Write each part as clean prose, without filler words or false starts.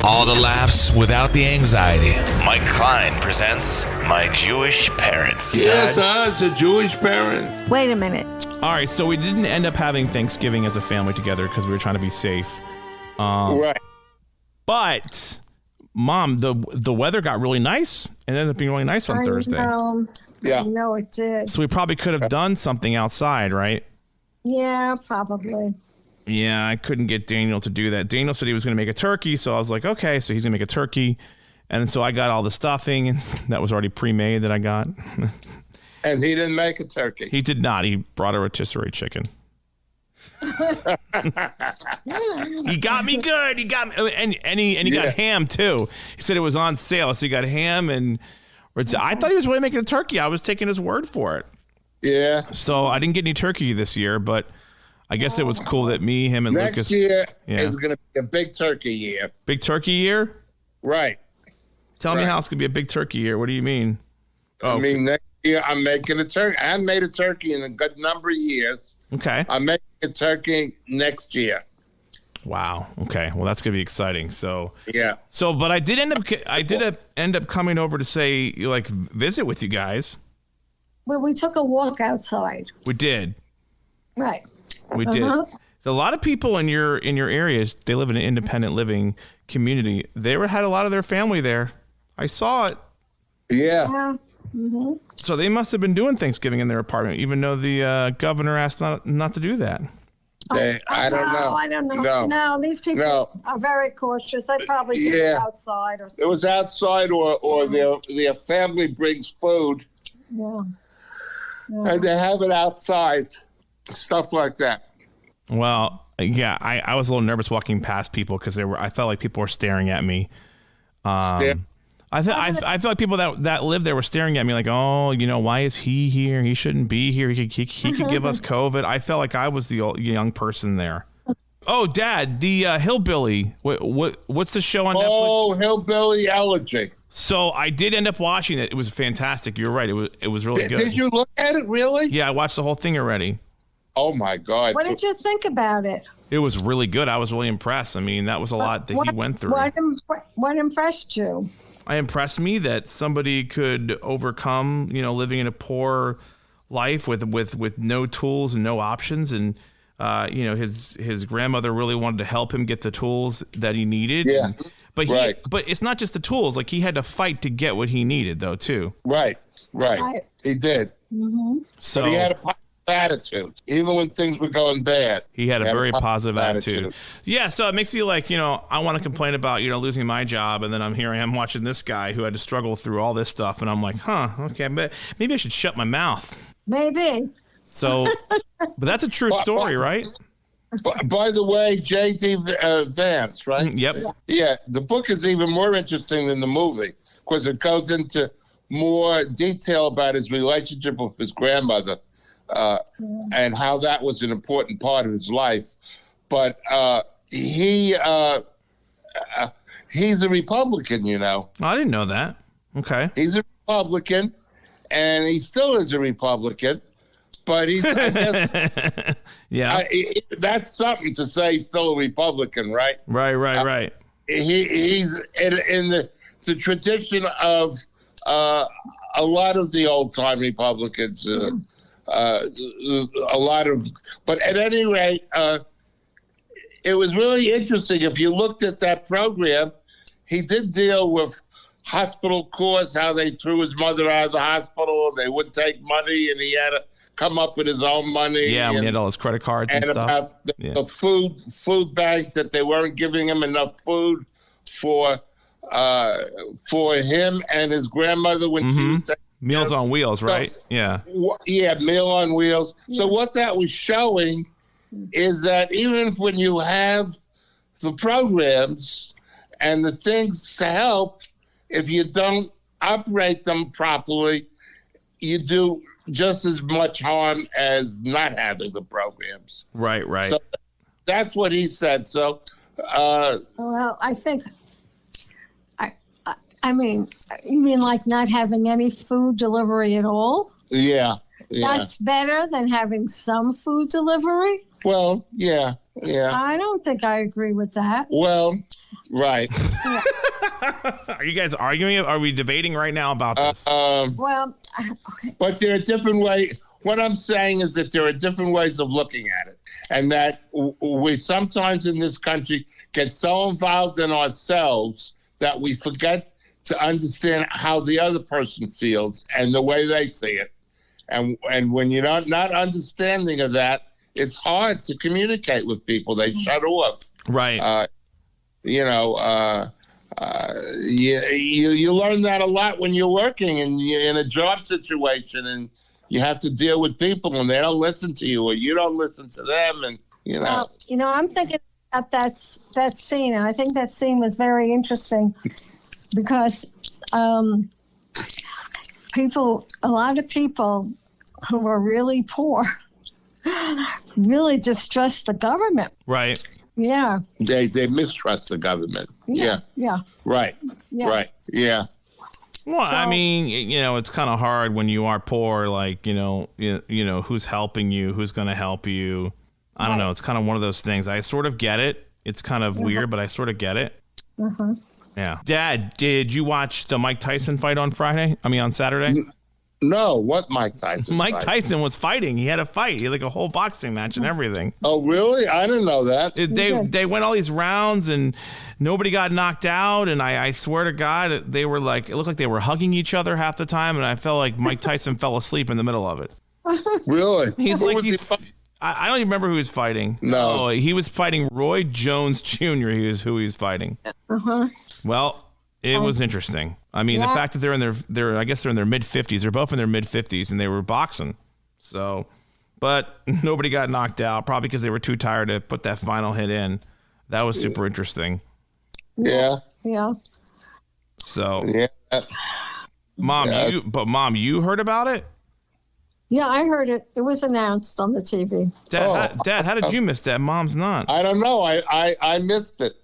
All the laughs without the anxiety. Mike Klein presents My Jewish Parents. Yes, us, the Jewish parents. Wait a minute. All right, so we didn't end up having Thanksgiving as a family together because we were trying to be safe. Right. But, Mom, the weather got really nice. It ended up being really nice on Thursday. Yeah. I know it did. So we probably could have done something outside, right? Yeah, probably. Yeah, I couldn't get Daniel to do that. Daniel said he was going to make a turkey, so I was like, okay, so he's going to make a turkey. And so I got all the stuffing, and that was already pre-made that I got. And he didn't make a turkey. He did not. He brought a rotisserie chicken. He got me good. He got me, and he got ham too. He said it was on sale, so he got ham and. I thought he was really making a turkey. I was taking his word for it. Yeah. So I didn't get any turkey this year, but I guess it was cool that me, him, and Next Lucas. year is going to be a big turkey year. Big turkey year? Right. Tell me how it's going to be a big turkey year. What do you mean? Oh. I mean, next year I'm making a turkey. I haven't made a turkey in a good number of years. Okay. I'm making a turkey next year. Wow. Okay. Well, that's going to be exciting. So yeah. So, but I did end up coming over to say, like, visit with you guys. Well, we took a walk outside. We did. Right. We did. A lot of people in your areas, they live in an independent living community. They had a lot of their family there. I saw it. Yeah. Mm-hmm. So they must have been doing Thanksgiving in their apartment, even though the governor asked not to do that. I don't know. I don't know. No, these people are very cautious. They probably did it outside or something. It was outside or their family brings food. Yeah. And they have it outside. Stuff like that. Well, yeah, I was a little nervous walking past people because I felt like people were staring at me. I feel like people that live there were staring at me like, oh, why is he here? He shouldn't be here. He could give us COVID. I felt like I was the young person there. Oh, Dad, the Hillbilly. What's the show on Netflix? Oh, Hillbilly Elegy. So I did end up watching it. It was fantastic. You're right. It was really good. Did you look at it, really? Yeah, I watched the whole thing already. Oh, my God. What did you think about it? It was really good. I was really impressed. I mean, that was a lot that he went through. What impressed you? It impressed me that somebody could overcome, living in a poor life with no tools and no options. And, his grandmother really wanted to help him get the tools that he needed. Yeah. But it's not just the tools. Like, he had to fight to get what he needed, though, too. Right. He did. Mm-hmm. So but he had a positive attitude, even when things were going bad. He had a very positive attitude. Yeah, so it makes me like, I want to complain about, losing my job, and then I am watching this guy who had to struggle through all this stuff, and I'm like, okay, but maybe I should shut my mouth. Maybe. So, but that's a true story, right? By the way, J.D. Vance, right? Yep. Yeah, the book is even more interesting than the movie because it goes into more detail about his relationship with his grandmother. And how that was an important part of his life. But he's a Republican, I didn't know that. Okay. He's a Republican, and he still is a Republican. But I guess, yeah, that's something to say he's still a Republican, right? Right. He's in the tradition of a lot of the old-time Republicans, but at any rate, it was really interesting. If you looked at that program, he did deal with hospital costs, how they threw his mother out of the hospital, they wouldn't take money, and he had to come up with his own money. Yeah, when he had all his credit cards and stuff. About the food bank, that they weren't giving him enough food for him and his grandmother when she was Meals on Wheels, right? Yeah. Yeah, Meal on Wheels. So what that was showing is that even when you have the programs and the things to help, if you don't operate them properly, you do just as much harm as not having the programs. Right. So that's what he said. So, well, I think... I mean, you mean like not having any food delivery at all? Yeah. That's better than having some food delivery? Well, yeah. I don't think I agree with that. Well, Right. Are you guys arguing? Are we debating right now about this? Well, okay. But there are different ways. What I'm saying is that there are different ways of looking at it. And that we sometimes in this country get so involved in ourselves that we forget to understand how the other person feels and the way they see it. And when you're not understanding of that, it's hard to communicate with people. They shut off. Right. You learn that a lot when you're working and you're in a job situation and you have to deal with people and they don't listen to you or you don't listen to them. And, Well, I'm thinking about that scene, and I think that scene was very interesting because a lot of people who were really poor really distrust the government. Right. Yeah. They mistrust the government. Yeah. Right. Yeah. Right. Yeah. Well, I mean, it's kind of hard when you are poor, like, who's helping you, who's going to help you. I don't know. It's kind of one of those things. I sort of get it. It's kind of weird, but I sort of get it. Uh-huh. Yeah. Dad, did you watch the Mike Tyson fight on Saturday? No, what Mike Tyson? Mike Tyson was fighting. He had a fight. He had like a whole boxing match and everything. Oh, really? I didn't know that. They went all these rounds and nobody got knocked out. And I swear to God, they were like, it looked like they were hugging each other half the time. And I felt like Mike Tyson fell asleep in the middle of it. Really? I don't even remember who he was fighting. No. Oh, he was fighting Roy Jones Jr. He was who he was fighting. Uh-huh. Well, it was interesting. I mean, the fact that they're in I guess they're in their mid-50s. They're both in their mid-50s, and they were boxing. So, but nobody got knocked out, probably because they were too tired to put that final hit in. That was super interesting. Yeah. Yeah. So, Mom, you heard about it? Yeah, I heard it. It was announced on the TV. Dad, how did you miss that? Mom's not. I don't know. I missed it.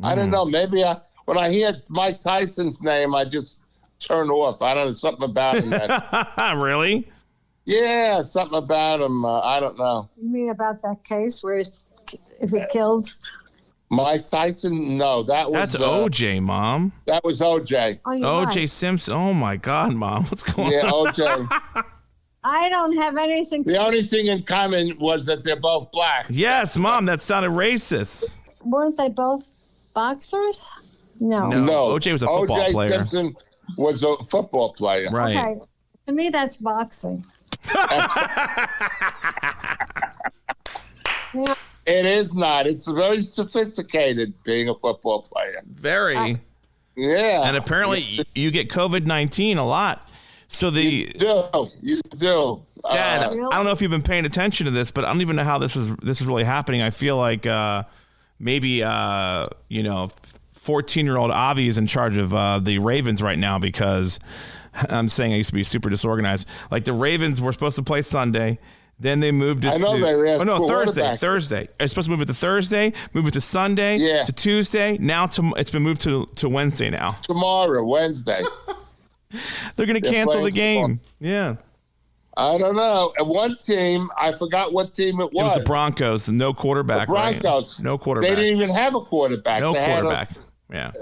I don't know. Maybe when I hear Mike Tyson's name, I just turn off. I don't know, something about him. Really? Yeah, something about him. I don't know. You mean about that case where if he killed Mike Tyson? No, that's OJ, Mom. That was OJ. Oh, OJ right. Simpson. Oh my God, Mom, what's going on? Yeah, OJ. I don't have anything. The only thing in common was that they're both black. Yes, Mom, that sounded racist. Weren't they both boxers? No. OJ was a football player. OJ Simpson was a football player. Right. Okay. To me, that's boxing. Yeah. It is not. It's very sophisticated being a football player. Very. Yeah. And apparently you get COVID-19 a lot. So You do. Dad, Really? I don't know if you've been paying attention to this, but I don't even know how this is really happening. I feel like maybe 14-year-old Avi is in charge of the Ravens right now, because I'm saying I used to be super disorganized. Like, the Ravens were supposed to play Sunday. Then they moved it Thursday. Thursday. It's supposed to move it to Thursday, move it to Sunday, to Tuesday. Now it's been moved to Wednesday now. Tomorrow, Wednesday. They're going to cancel the game. Yeah. I don't know. And one team, I forgot what team it was. It was the Broncos. No quarterback. The Broncos. Right? No quarterback. They didn't even have a quarterback. No quarterback. Yeah.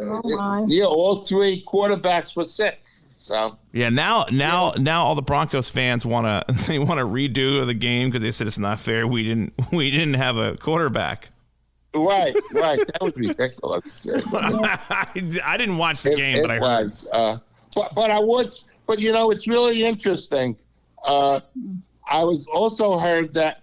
Yeah, all three quarterbacks were sick. So yeah, now all the Broncos fans want to redo the game because they said it's not fair. We didn't have a quarterback. Right. That was ridiculous. I didn't watch the game, but I heard. But I would. But it's really interesting. I was also heard that.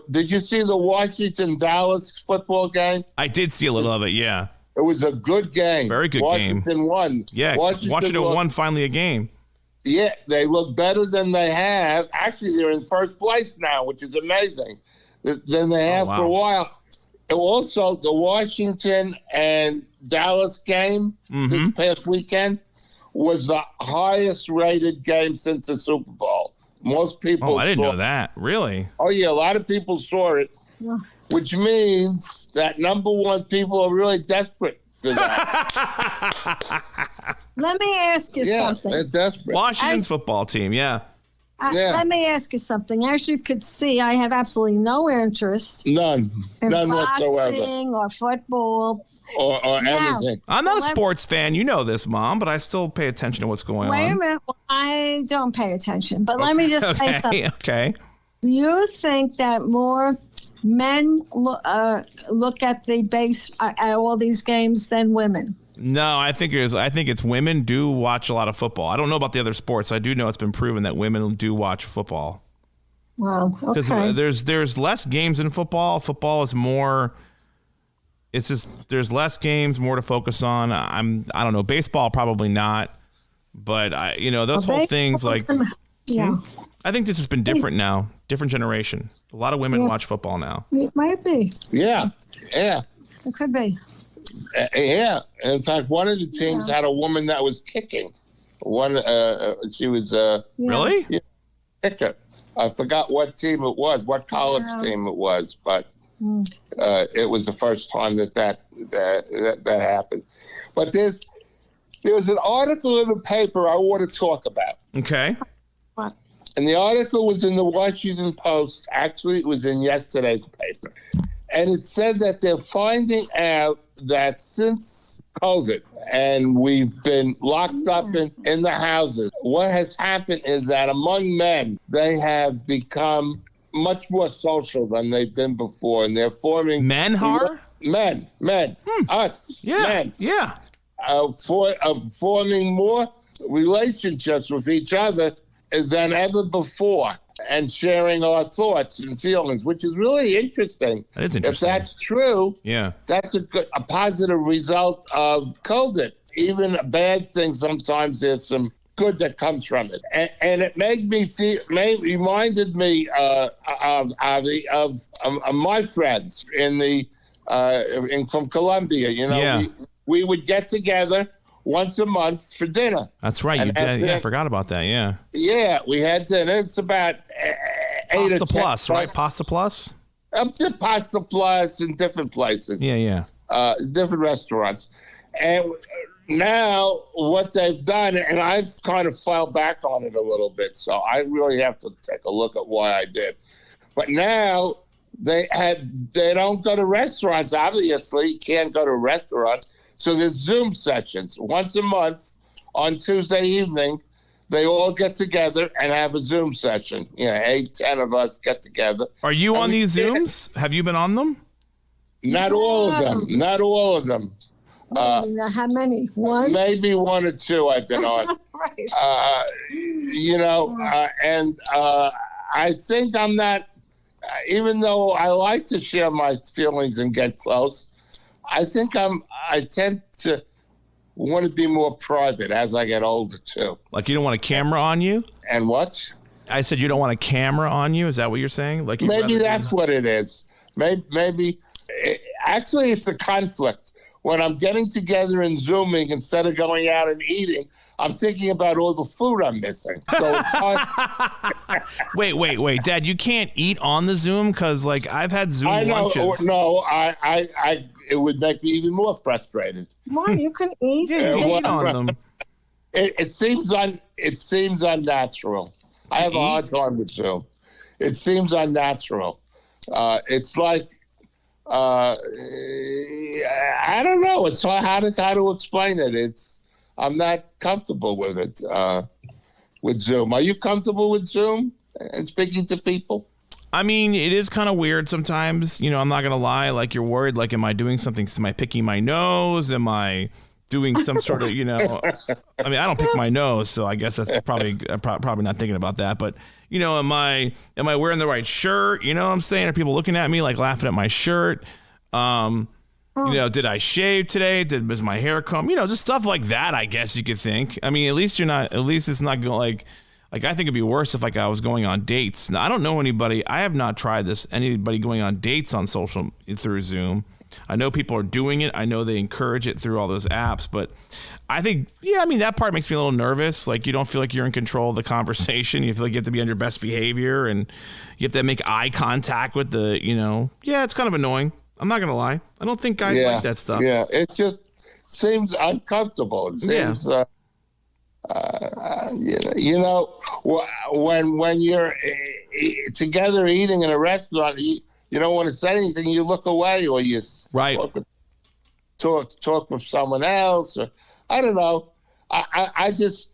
Did you see the Washington-Dallas football game? I did see a little of it. Yeah. It was a good game. Very good game. Washington won. Yeah, Washington won finally a game. Yeah, they look better than they have. Actually, they're in first place now, which is amazing. Than they have for a while. And also, the Washington and Dallas game this past weekend was the highest rated game since the Super Bowl. Most people I didn't know that. Really? Oh, yeah, a lot of people saw it. Yeah. Which means that, number one, people are really desperate for that. Let me ask you something. They're desperate. Washington's football team, yeah. Let me ask you something. As you could see, I have absolutely no interest None in whatsoever. boxing or football. or anything. I'm not a sports fan. You know this, Mom, but I still pay attention to what's going on. Wait a minute. Well, I don't pay attention, but let me just say something. Okay. Do you think that more men look at at all these games than women? No, I think it's women do watch a lot of football. I don't know about the other sports. I do know it's been proven that women do watch football. Wow. Okay. Because there's less games in football. Football is more. It's just there's less games, more to focus on. I don't know. Baseball probably not, but those whole things like. Yeah. I think this has been different now. Different generation. A lot of women watch football now. It might be. Yeah. It could be. Yeah. In fact, one of the teams had a woman that was kicking. She was Really? Yeah, kicker. I forgot what team it was, what college team it was, but it was the first time that happened. But there's an article in the paper I want to talk about. Okay. What? And the article was in the Washington Post. Actually, it was in yesterday's paper. And it said that they're finding out that since COVID and we've been locked up in the houses, what has happened is that among men, they have become much more social than they've been before. And they're forming... Men, Men. Us. Yeah. Men. Yeah. Forming more relationships with each other than ever before, and sharing our thoughts and feelings, which is really interesting. That is interesting. If that's true, that's a positive result of COVID. Even a bad thing, sometimes there's some good that comes from it. And it reminded me of my friends from Colombia. We would get together once a month for dinner. That's right. I forgot about that. Yeah. Yeah, we had dinner. It's about 8 or 10. Pasta Plus, right? Pasta Plus? Up to Pasta Plus in different places. Yeah. Different restaurants. And now what they've done, and I've kind of filed back on it a little bit, so I really have to take a look at why I did. But now they don't go to restaurants, obviously. You can't go to a restaurant. So there's Zoom sessions once a month on Tuesday evening. They all get together and have a Zoom session. 8, 10 of us get together. Are you on these Zooms? Have you been on them? Not all of them. Not all of them. How many? One? Maybe 1 or 2 I've been on. Right. And I think I'm not, even though I like to share my feelings and get close, I think I tend to want to be more private as I get older too. Like you don't want a camera on you? And what? I said you don't want a camera on you. Is that what you're saying? Like maybe that's what it is. Maybe actually it's a conflict. When I'm getting together and Zooming instead of going out and eating, I'm thinking about all the food I'm missing. So it's hard. Wait, Dad, you can't eat on the Zoom because I've had Zoom lunches. No, it would make me even more frustrated. Why? You can eat. Eat on them. It seems unnatural. I have a hard time with Zoom. It seems unnatural. It's like I don't know. It's hard to explain it. I'm not comfortable with it, with Zoom. Are you comfortable with Zoom and speaking to people? I mean, it is kind of weird sometimes. I'm not going to lie. You're worried. Am I doing something? Am I picking my nose? Am I doing some sort of, I mean, I don't pick my nose, so I guess that's probably not thinking about that. But, am I wearing the right shirt? You know what I'm saying? Are people looking at me laughing at my shirt? Did I shave today? Was my hair combed? Just stuff like that, I guess you could think. I mean, at least it's not going I think it'd be worse if I was going on dates. Now, I don't know anybody. I have not tried this. Anybody going on dates on through Zoom. I know people are doing it. I know they encourage it through all those apps, but I think, that part makes me a little nervous. You don't feel like you're in control of the conversation. You feel like you have to be on your best behavior and you have to make eye contact with it's kind of annoying. I'm not going to lie. I don't think guys like that stuff. Yeah, it just seems uncomfortable. It seems, when you're together eating in a restaurant, you don't want to say anything. You look away or you... Right. talk with someone else, or I don't know. I'm just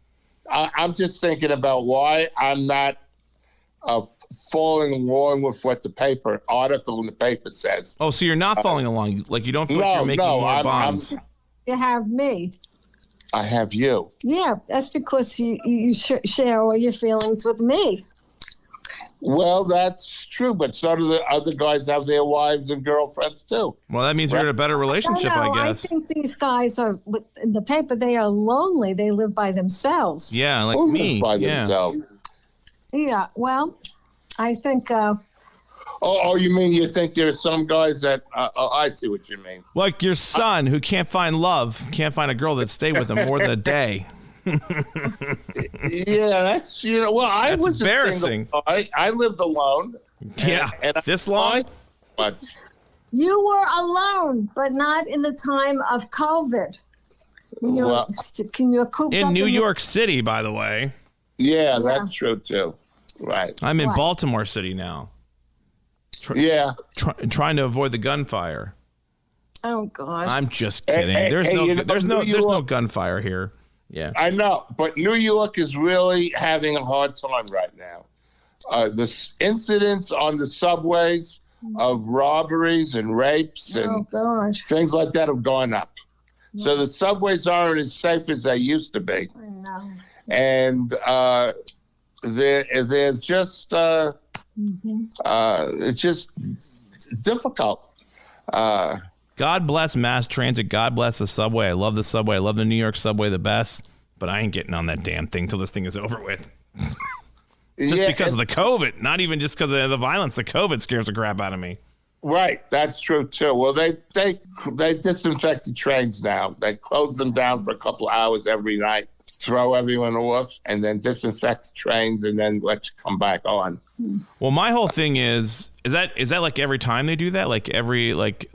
thinking about why I'm not following along with what the article in the paper says. Oh, so you're not following along? Like you don't feel like you're making more bonds? You have me. I have you. Yeah, that's because you share all your feelings with me. Well, that's true, but so do the other guys have their wives and girlfriends too. Well, that means you're in a better relationship, I guess. I think these guys are, in the paper, they are lonely. They live by themselves. Yeah, like Who me. lives by themselves? Yeah, well, I think... Oh, you mean you think there are some guys that... I see what you mean. Like your son who can't find love, can't find a girl that'd stay with him more than a day. Yeah, that's, well, I That's was embarrassing. I lived alone. Yeah, and this long? Much. You were alone, but not in the time of COVID. Can you coop in up New York City, by the way. Yeah, that's true too. Right. I'm in Baltimore City now. Trying to avoid the gunfire. Oh God. I'm just kidding. There's no gunfire here. Yeah. I know, but New York is really having a hard time right now. The incidents on the subways of robberies and rapes and things like that have gone up. Yeah. So the subways aren't as safe as they used to be. I know. And they're just it's just difficult. God bless mass transit. God bless the subway. I love the subway. I love the New York subway the best. But I ain't getting on that damn thing till this thing is over with. Just because of the COVID, not even just because of the violence. The COVID scares the crap out of me. Right, that's true too. Well, they disinfect the trains now. They close them down for a couple of hours every night, throw everyone off, and then disinfect the trains, and then let you come back on. Well, my whole thing is that like every time they do that, like every like.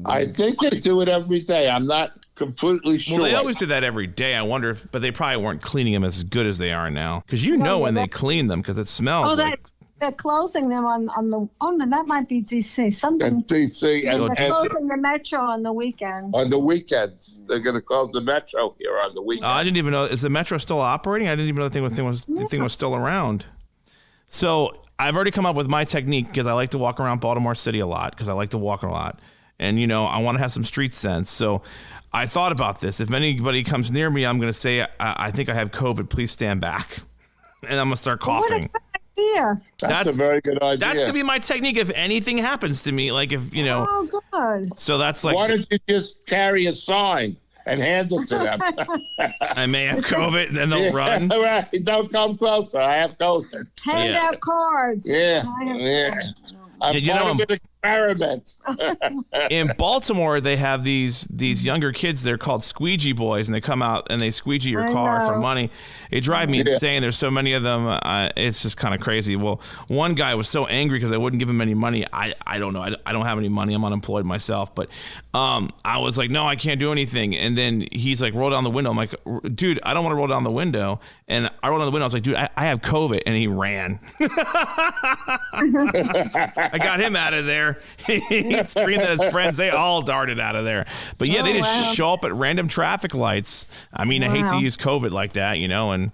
I think they do it every day. I'm not completely sure. Well, they always do that every day. I wonder but they probably weren't cleaning them as good as they are now, because when they clean them, because it smells like. They're closing them on the. Oh no, that might be DC. Something. That's DC, and they're closing the metro on the weekends. On the weekends, they're going to close the metro here on the weekends. I didn't even know. Is the metro still operating? I didn't even know the thing was still around. So I've already come up with my technique, because I like to walk around Baltimore City a lot, because I like to walk a lot, and I want to have some street sense. So I thought about this. If anybody comes near me, I'm going to say, I think I have COVID. Please stand back, and I'm going to start coughing. Yeah, that's a very good idea. That's gonna be my technique if anything happens to me. Like if Oh God. So that's like. Why don't you just carry a sign and hand it to them? I may have COVID, and then they'll run. Right. Don't come closer. I have COVID. Hand out cards. Yeah. I'm part of an experiment. In Baltimore, they have these younger kids. They're called squeegee boys, and they come out and they squeegee your car for money. It drives me insane. There's so many of them. It's just kind of crazy. Well, one guy was so angry because I wouldn't give him any money. I don't know. I don't have any money. I'm unemployed myself. But I was like, no, I can't do anything. And then he's like, roll down the window. I'm like, dude, I don't want to roll down the window. And I rolled down the window. I was like, dude, I have COVID. And he ran. I got him out of there. He screamed at his friends. They all darted out of there. But yeah, they just show up at random traffic lights. I mean, I hate to use COVID like that, and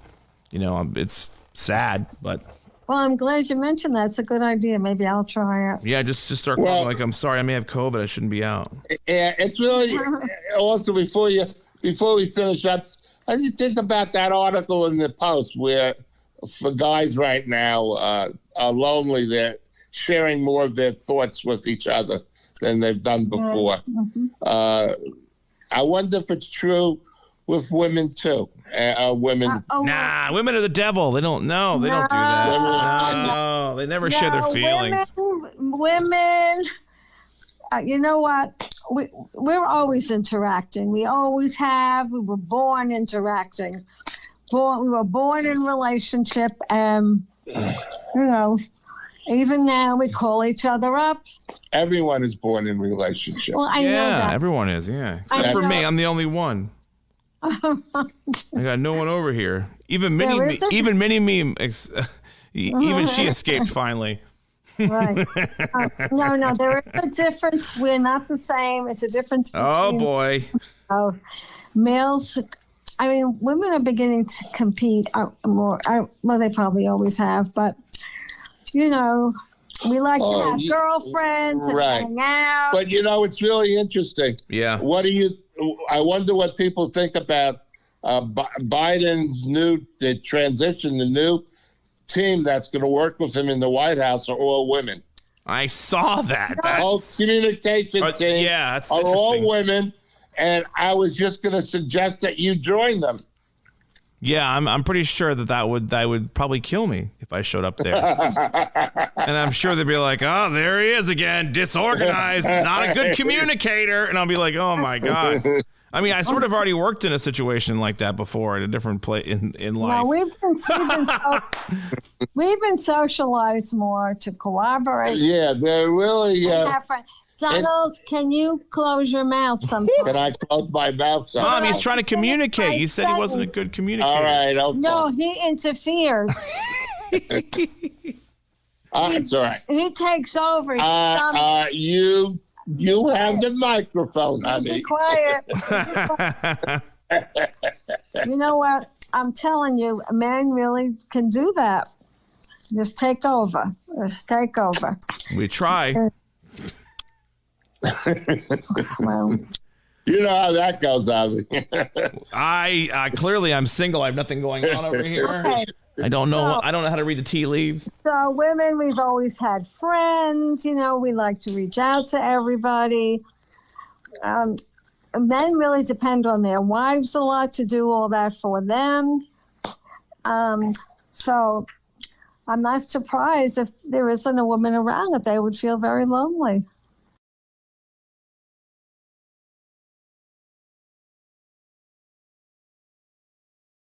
it's sad, but. Well, I'm glad you mentioned that. It's a good idea. Maybe I'll try it. Yeah, just start calling like, I'm sorry, I may have COVID. I shouldn't be out. Yeah, it's really also before we finish up. I just think about that article in the Post where for guys right now are lonely. They're sharing more of their thoughts with each other than they've done before. I wonder if it's true with women too. Women. Nah, women are the devil. They don't know. They don't do that. No, they never share their feelings. Women. You know what? We're always interacting. We always have. We were born interacting. We were born in relationship. Even now we call each other up. Everyone is born in relationship. Well, I know that. Everyone is. Yeah, except for me. I'm the only one. I got no one over here. Even Mini Me. Even she escaped finally. Right. No, there is a difference. We're not the same. It's a difference between Oh boy. Males. I mean, women are beginning to compete more. Well, they probably always have, but we like to have girlfriends and hang out. But it's really interesting. Yeah. I wonder what people think about Biden's the transition, the new team that's going to work with him in the White House are all women. I saw that. The whole communication team that's are interesting. all women, and I was just going to suggest that you join them. Yeah, I'm pretty sure that would probably kill me if I showed up there. And I'm sure they'd be like, oh, there he is again, disorganized, not a good communicator. And I'll be like, oh my God. I mean, I sort of already worked in a situation like that before at a different place in life. No, we've been socialized more to cooperate. Yeah, they're really. Donald, can you close your mouth sometime? Can I close my mouth sometime? Mom, he's trying to communicate. He said he wasn't a good communicator. All right. Okay. No, he interferes. It's all right. He takes over. You have the microphone, honey. Be quiet. You know what? I'm telling you, a man really can do that. Just take over. We try. Well, you know how that goes, Ozzy. I clearly I'm single. I have nothing going on over here. okay. I don't know how to read the tea leaves. So women, we've always had friends. We like to reach out to everybody. Men really depend on their wives a lot to do all that for them. So I'm not surprised if there isn't a woman around that they would feel very lonely.